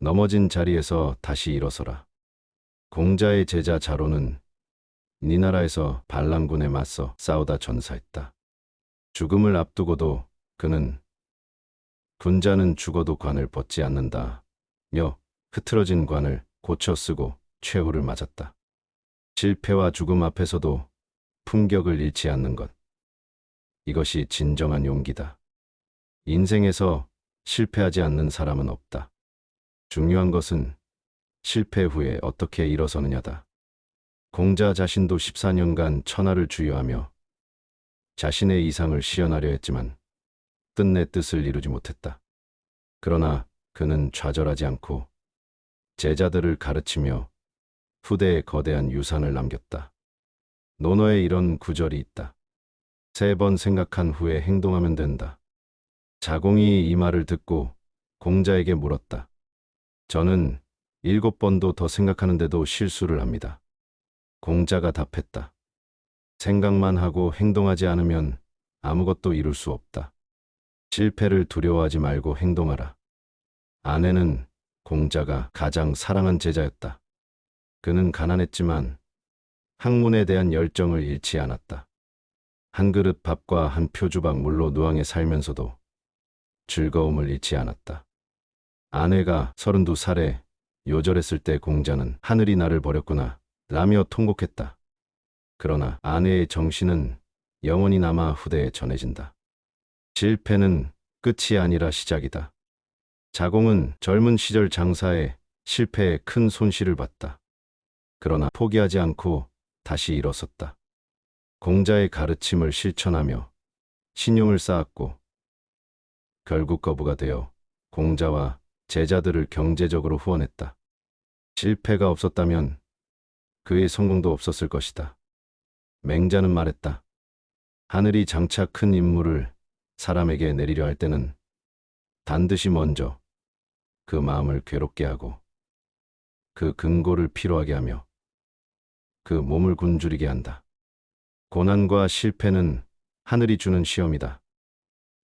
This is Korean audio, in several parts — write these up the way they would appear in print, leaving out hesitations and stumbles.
넘어진 자리에서 다시 일어서라. 공자의 제자 자로는 이 나라에서 반란군에 맞서 싸우다 전사했다. 죽음을 앞두고도 그는 군자는 죽어도 관을 벗지 않는다며 흐트러진 관을 고쳐 쓰고 최후를 맞았다. 실패와 죽음 앞에서도 품격을 잃지 않는 것. 이것이 진정한 용기다. 인생에서 실패하지 않는 사람은 없다. 중요한 것은 실패 후에 어떻게 일어서느냐다. 공자 자신도 14년간 천하를 주유하며 자신의 이상을 실현하려 했지만 끝내 뜻을 이루지 못했다. 그러나 그는 좌절하지 않고 제자들을 가르치며 후대에 거대한 유산을 남겼다. 논어에 이런 구절이 있다. 3번 생각한 후에 행동하면 된다. 자공이 이 말을 듣고 공자에게 물었다. 저는 7번도 더 생각하는데도 실수를 합니다. 공자가 답했다. 생각만 하고 행동하지 않으면 아무것도 이룰 수 없다. 실패를 두려워하지 말고 행동하라. 아내는 공자가 가장 사랑한 제자였다. 그는 가난했지만 학문에 대한 열정을 잃지 않았다. 한 그릇 밥과 한 표주박 물로 누앙에 살면서도 즐거움을 잃지 않았다. 아내가 32살에 요절했을 때 공자는 하늘이 나를 버렸구나 라며 통곡했다. 그러나 아내의 정신은 영원히 남아 후대에 전해진다. 실패는 끝이 아니라 시작이다. 자공은 젊은 시절 장사에 실패에 큰 손실을 봤다. 그러나 포기하지 않고 다시 일어섰다. 공자의 가르침을 실천하며 신용을 쌓았고 결국 거부가 되어 공자와 제자들을 경제적으로 후원했다. 실패가 없었다면 그의 성공도 없었을 것이다. 맹자는 말했다. 하늘이 장차 큰 임무를 사람에게 내리려 할 때는 반드시 먼저 그 마음을 괴롭게 하고 그 근고를 피로하게 하며 그 몸을 굶주리게 한다. 고난과 실패는 하늘이 주는 시험이다.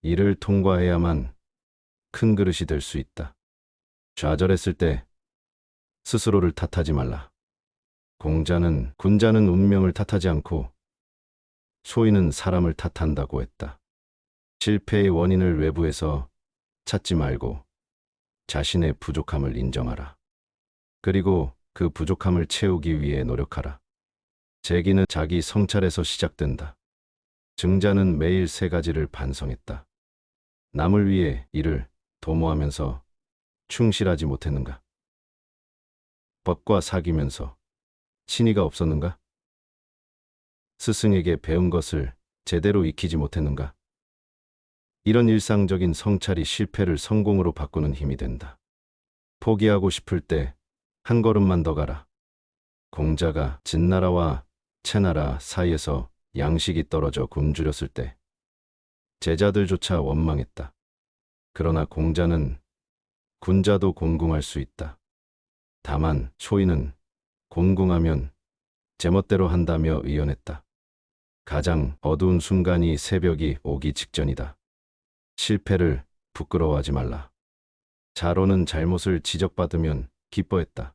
이를 통과해야만 큰 그릇이 될 수 있다. 좌절했을 때 스스로를 탓하지 말라. 군자는 운명을 탓하지 않고 소인은 사람을 탓한다고 했다. 실패의 원인을 외부에서 찾지 말고 자신의 부족함을 인정하라. 그리고 그 부족함을 채우기 위해 노력하라. 재기는 자기 성찰에서 시작된다. 증자는 매일 3가지를 반성했다. 남을 위해 일을 도모하면서 충실하지 못했는가? 법과 사귀면서 신의가 없었는가? 스승에게 배운 것을 제대로 익히지 못했는가? 이런 일상적인 성찰이 실패를 성공으로 바꾸는 힘이 된다. 포기하고 싶을 때 한 걸음만 더 가라. 공자가 진나라와 채나라 사이에서 양식이 떨어져 굶주렸을 때 제자들조차 원망했다. 그러나 공자는 군자도 공궁할 수 있다. 다만 소인은 공궁하면 제멋대로 한다며 의연했다. 가장 어두운 순간이 새벽이 오기 직전이다. 실패를 부끄러워하지 말라. 자로는 잘못을 지적받으면 기뻐했다.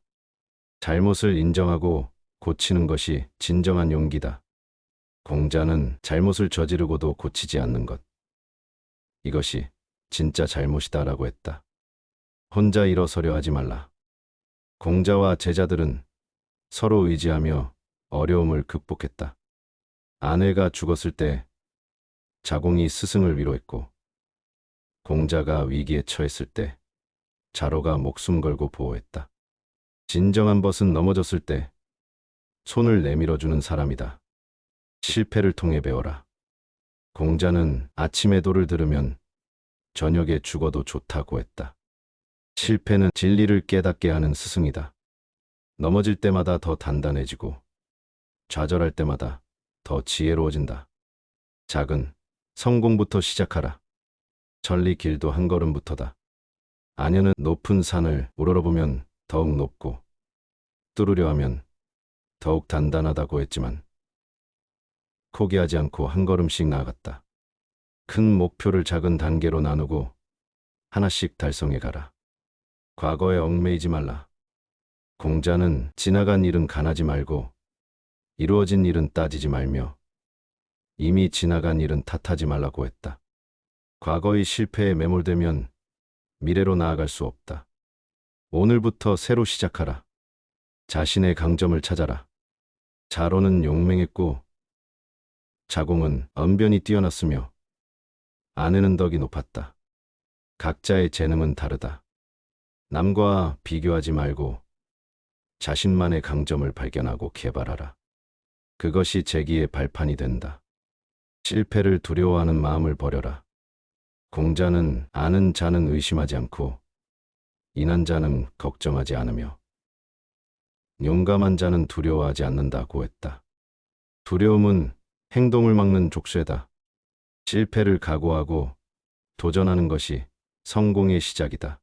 잘못을 인정하고 고치는 것이 진정한 용기다. 공자는 잘못을 저지르고도 고치지 않는 것. 이것이 진짜 잘못이다라고 했다. 혼자 일어서려 하지 말라. 공자와 제자들은 서로 의지하며 어려움을 극복했다. 아내가 죽었을 때 자공이 스승을 위로했고 공자가 위기에 처했을 때 자로가 목숨 걸고 보호했다. 진정한 벗은 넘어졌을 때 손을 내밀어주는 사람이다. 실패를 통해 배워라. 공자는 아침에 도를 들으면 저녁에 죽어도 좋다고 했다. 실패는 진리를 깨닫게 하는 스승이다. 넘어질 때마다 더 단단해지고 좌절할 때마다 더 지혜로워진다. 작은 성공부터 시작하라. 천리 길도 한 걸음부터다. 아녀는 높은 산을 우러러보면 더욱 높고 뚫으려 하면 더욱 단단하다고 했지만 포기하지 않고 한 걸음씩 나아갔다. 큰 목표를 작은 단계로 나누고 하나씩 달성해 가라. 과거에 얽매이지 말라. 공자는 지나간 일은 간하지 말고 이루어진 일은 따지지 말며 이미 지나간 일은 탓하지 말라고 했다. 과거의 실패에 매몰되면 미래로 나아갈 수 없다. 오늘부터 새로 시작하라. 자신의 강점을 찾아라. 자로는 용맹했고 자공은 언변이 뛰어났으며 아내는 덕이 높았다. 각자의 재능은 다르다. 남과 비교하지 말고 자신만의 강점을 발견하고 개발하라. 그것이 재기의 발판이 된다. 실패를 두려워하는 마음을 버려라. 공자는 아는 자는 의심하지 않고 인한 자는 걱정하지 않으며 용감한 자는 두려워하지 않는다고 했다. 두려움은 행동을 막는 족쇄다. 실패를 각오하고 도전하는 것이 성공의 시작이다.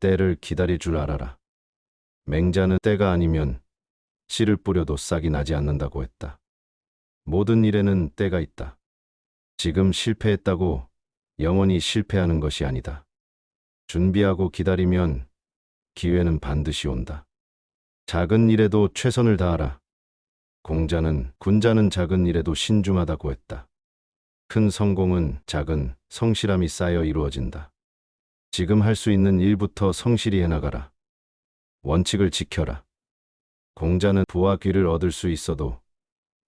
때를 기다릴 줄 알아라. 맹자는 때가 아니면 씨를 뿌려도 싹이 나지 않는다고 했다. 모든 일에는 때가 있다. 지금 실패했다고 영원히 실패하는 것이 아니다. 준비하고 기다리면 기회는 반드시 온다. 작은 일에도 최선을 다하라. 공자는 군자는 작은 일에도 신중하다고 했다. 큰 성공은 작은 성실함이 쌓여 이루어진다. 지금 할 수 있는 일부터 성실히 해나가라. 원칙을 지켜라. 공자는 부와 귀를 얻을 수 있어도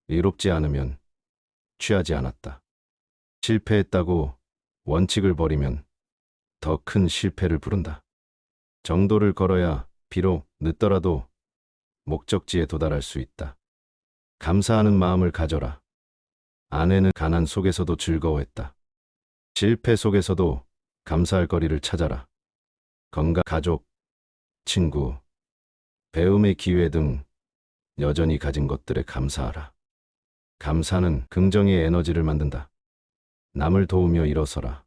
의롭지 않으면 취하지 않았다. 실패했다고 원칙을 버리면 더 큰 실패를 부른다. 정도를 걸어야 비록 늦더라도 목적지에 도달할 수 있다. 감사하는 마음을 가져라. 아내는 가난 속에서도 즐거워했다. 실패 속에서도 감사할 거리를 찾아라. 건강, 가족, 친구, 배움의 기회 등 여전히 가진 것들에 감사하라. 감사는 긍정의 에너지를 만든다. 남을 도우며 일어서라.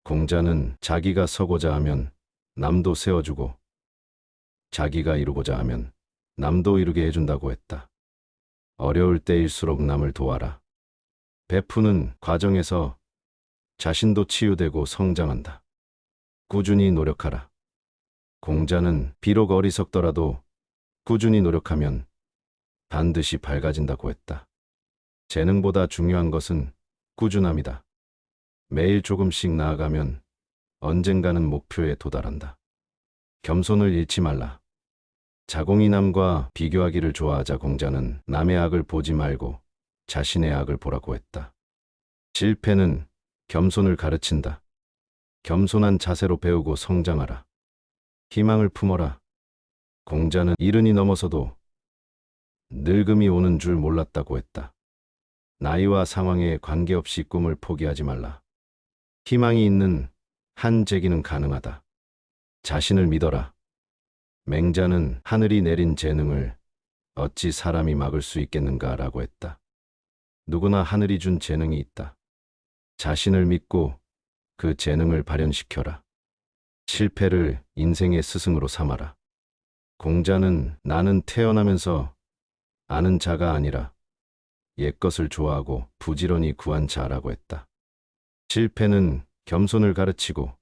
공자는 자기가 서고자 하면 남도 세워주고 자기가 이루고자 하면 남도 이루게 해준다고 했다. 어려울 때일수록 남을 도와라. 베푸는 과정에서 자신도 치유되고 성장한다. 꾸준히 노력하라. 공자는 비록 어리석더라도 꾸준히 노력하면 반드시 밝아진다고 했다. 재능보다 중요한 것은 꾸준함이다. 매일 조금씩 나아가면 언젠가는 목표에 도달한다. 겸손을 잃지 말라. 자공이 남과 비교하기를 좋아하자 공자는 남의 악을 보지 말고 자신의 악을 보라고 했다. 실패는 겸손을 가르친다. 겸손한 자세로 배우고 성장하라. 희망을 품어라. 공자는 이른이 넘어서도 늙음이 오는 줄 몰랐다고 했다. 나이와 상황에 관계없이 꿈을 포기하지 말라. 희망이 있는 한 재기는 가능하다. 자신을 믿어라. 맹자는 하늘이 내린 재능을 어찌 사람이 막을 수 있겠는가라고 했다. 누구나 하늘이 준 재능이 있다. 자신을 믿고 그 재능을 발현시켜라. 실패를 인생의 스승으로 삼아라. 공자는 나는 태어나면서 아는 자가 아니라 옛것을 좋아하고 부지런히 구한 자라고 했다. 실패는 겸손을 가르치고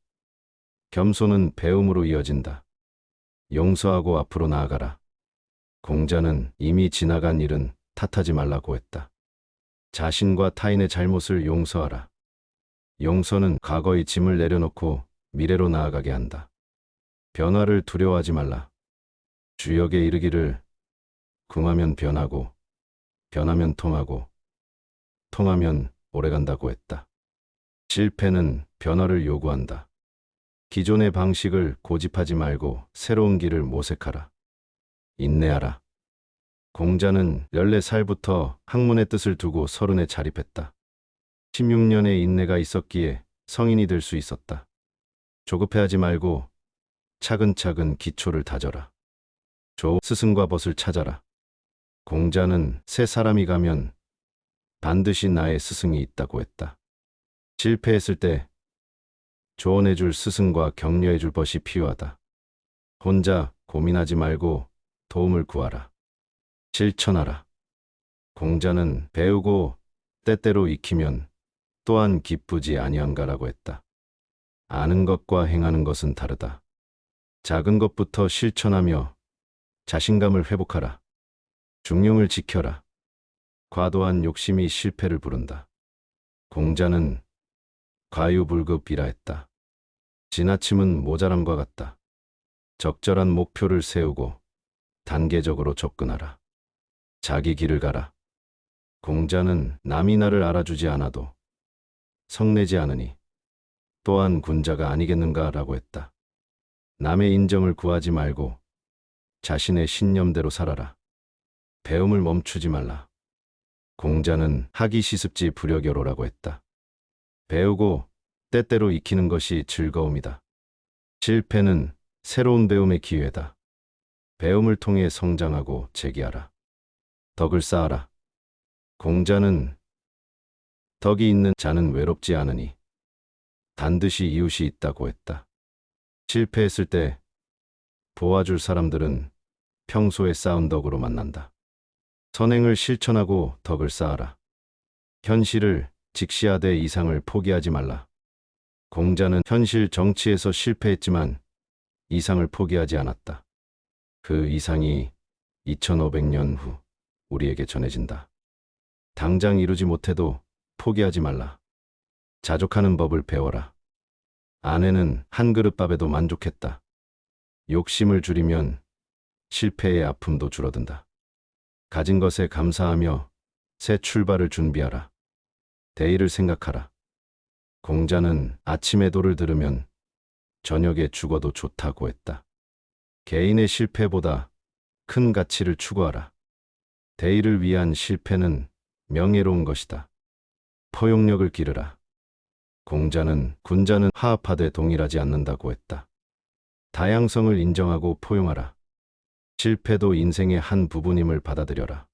겸손은 배움으로 이어진다. 용서하고 앞으로 나아가라. 공자는 이미 지나간 일은 탓하지 말라고 했다. 자신과 타인의 잘못을 용서하라. 용서는 과거의 짐을 내려놓고 미래로 나아가게 한다. 변화를 두려워하지 말라. 주역에 이르기를 궁하면 변하고 변하면 통하고 통하면 오래간다고 했다. 실패는 변화를 요구한다. 기존의 방식을 고집하지 말고 새로운 길을 모색하라. 인내하라. 공자는 14살부터 학문의 뜻을 두고 30에 자립했다. 16년의 인내가 있었기에 성인이 될 수 있었다. 조급해하지 말고 차근차근 기초를 다져라. 스승과 벗을 찾아라. 공자는 새 사람이 가면 반드시 나의 스승이 있다고 했다. 실패했을 때 조언해줄 스승과 격려해줄 벗이 필요하다. 혼자 고민하지 말고 도움을 구하라. 실천하라. 공자는 배우고 때때로 익히면 또한 기쁘지 아니한가라고 했다. 아는 것과 행하는 것은 다르다. 작은 것부터 실천하며 자신감을 회복하라. 중용을 지켜라. 과도한 욕심이 실패를 부른다. 공자는 과유불급이라 했다. 지나침은 모자람과 같다. 적절한 목표를 세우고 단계적으로 접근하라. 자기 길을 가라. 공자는 남이 나를 알아주지 않아도 성내지 않으니 또한 군자가 아니겠는가라고 했다. 남의 인정을 구하지 말고 자신의 신념대로 살아라. 배움을 멈추지 말라. 공자는 하기 시습지 불여교로라고 했다. 배우고 때때로 익히는 것이 즐거움이다. 실패는 새로운 배움의 기회다. 배움을 통해 성장하고 재기하라. 덕을 쌓아라. 공자는 덕이 있는 자는 외롭지 않으니 반드시 이웃이 있다고 했다. 실패했을 때 도와줄 사람들은 평소에 쌓은 덕으로 만난다. 선행을 실천하고 덕을 쌓아라. 현실을 직시하되 이상을 포기하지 말라. 공자는 현실 정치에서 실패했지만 이상을 포기하지 않았다. 그 이상이 2500년 후 우리에게 전해진다. 당장 이루지 못해도 포기하지 말라. 자족하는 법을 배워라. 아내는 한 그릇 밥에도 만족했다. 욕심을 줄이면 실패의 아픔도 줄어든다. 가진 것에 감사하며 새 출발을 준비하라. 대의를 생각하라. 공자는 아침에 도를 들으면 저녁에 죽어도 좋다고 했다. 개인의 실패보다 큰 가치를 추구하라. 대의를 위한 실패는 명예로운 것이다. 포용력을 기르라. 공자는 군자는 화합하되 동일하지 않는다고 했다. 다양성을 인정하고 포용하라. 실패도 인생의 한 부분임을 받아들여라.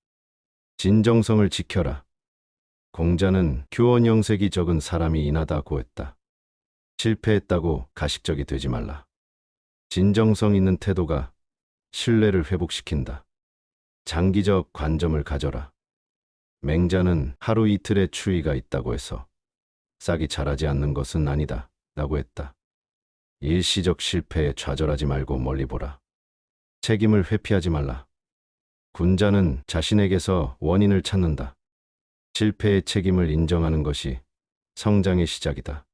진정성을 지켜라. 공자는 교원형색이 적은 사람이 인하다고 했다. 실패했다고 가식적이 되지 말라. 진정성 있는 태도가 신뢰를 회복시킨다. 장기적 관점을 가져라. 맹자는 하루 이틀의 추위가 있다고 해서 싹이 자라지 않는 것은 아니다 라고 했다. 일시적 실패에 좌절하지 말고 멀리 보라. 책임을 회피하지 말라. 군자는 자신에게서 원인을 찾는다. 실패의 책임을 인정하는 것이 성장의 시작이다.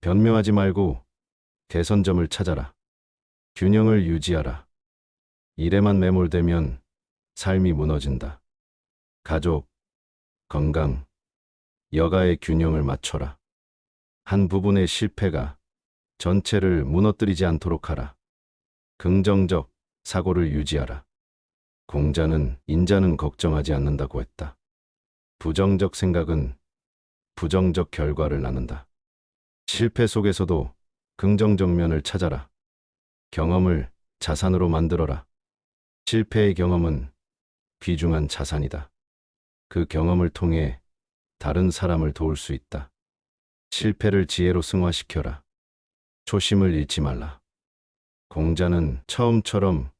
변명하지 말고 개선점을 찾아라. 균형을 유지하라. 일에만 매몰되면 삶이 무너진다. 가족, 건강, 여가의 균형을 맞춰라. 한 부분의 실패가 전체를 무너뜨리지 않도록 하라. 긍정적 사고를 유지하라. 공자는 인자는 걱정하지 않는다고 했다. 부정적 생각은 부정적 결과를 낳는다. 실패 속에서도 긍정적 면을 찾아라. 경험을 자산으로 만들어라. 실패의 경험은 귀중한 자산이다. 그 경험을 통해 다른 사람을 도울 수 있다. 실패를 지혜로 승화시켜라. 초심을 잃지 말라. 공자는 처음처럼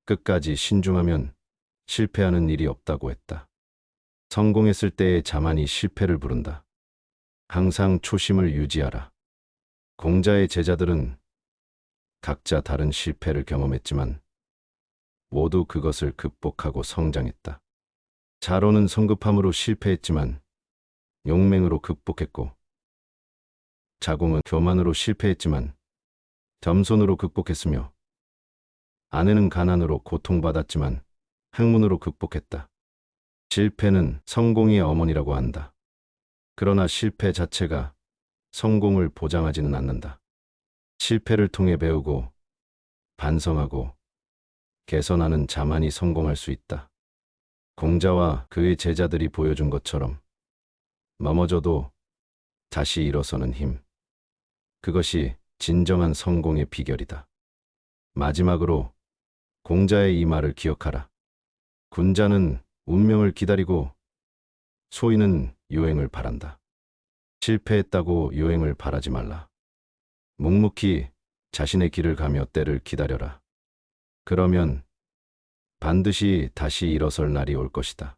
끝까지 신중하면 실패하는 일이 없다고 했다. 성공했을 때의 자만이 실패를 부른다. 항상 초심을 유지하라. 공자의 제자들은 각자 다른 실패를 경험했지만 모두 그것을 극복하고 성장했다. 자로는 성급함으로 실패했지만 용맹으로 극복했고, 자공은 교만으로 실패했지만 겸손으로 극복했으며, 아내는 가난으로 고통받았지만 학문으로 극복했다. 실패는 성공의 어머니라고 한다. 그러나 실패 자체가 성공을 보장하지는 않는다. 실패를 통해 배우고 반성하고 개선하는 자만이 성공할 수 있다. 공자와 그의 제자들이 보여준 것처럼 넘어져도 다시 일어서는 힘. 그것이 진정한 성공의 비결이다. 마지막으로 공자의 이 말을 기억하라. 군자는 운명을 기다리고 소인은 유행을 바란다. 실패했다고 유행을 바라지 말라. 묵묵히 자신의 길을 가며 때를 기다려라. 그러면 반드시 다시 일어설 날이 올 것이다.